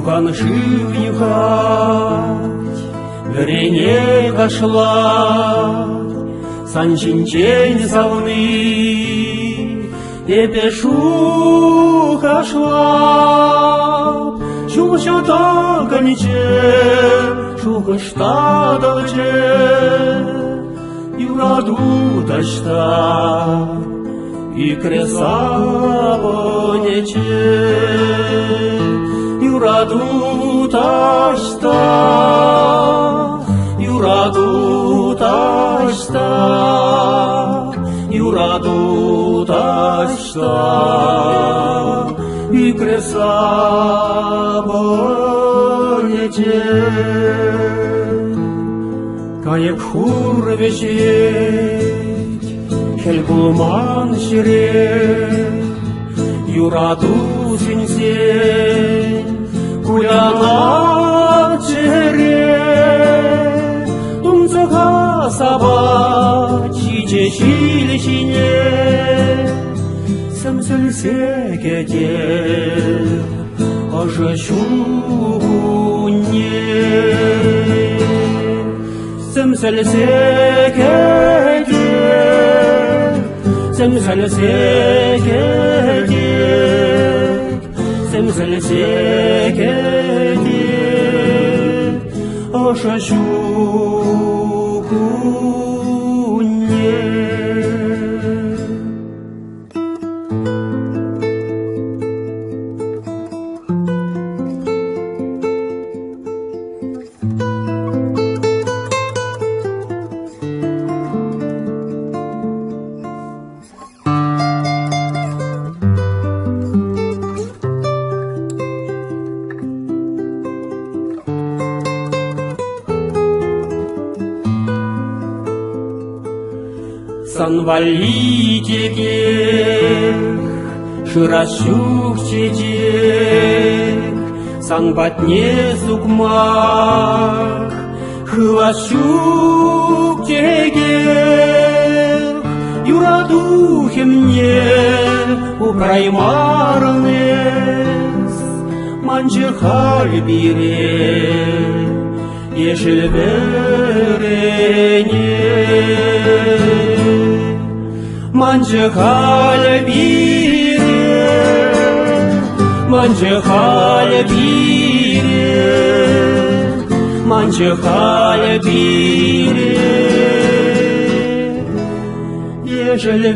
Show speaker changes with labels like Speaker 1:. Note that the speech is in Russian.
Speaker 1: Юганшив юхать, верене кашлать, санчинчен савны, епешу кашлап, шухшата каниче, шухышта далче, юраду ташта, и креса понече. Юраду ташта, юраду ташта, юраду ташта, и креса понече. Каек хур вещеть, хельгулман шире, юраду синсень, куляна чере, тумцаха саба, чиче чилищине, сэмсэлсе кетер, ожа щугуне. Сэмсэлсе кетер, сэмсэлсе кетер, сэмсэлсе кетер, ожа щугуне. Санвалитеге, ширащух чечек, санбатне сукмах, хыващух тегех, юрадухемне упраймарнес, манчехаль бире, ешелверене. Манчехаль бире, манчехаль бире, манчехаль бире, ежель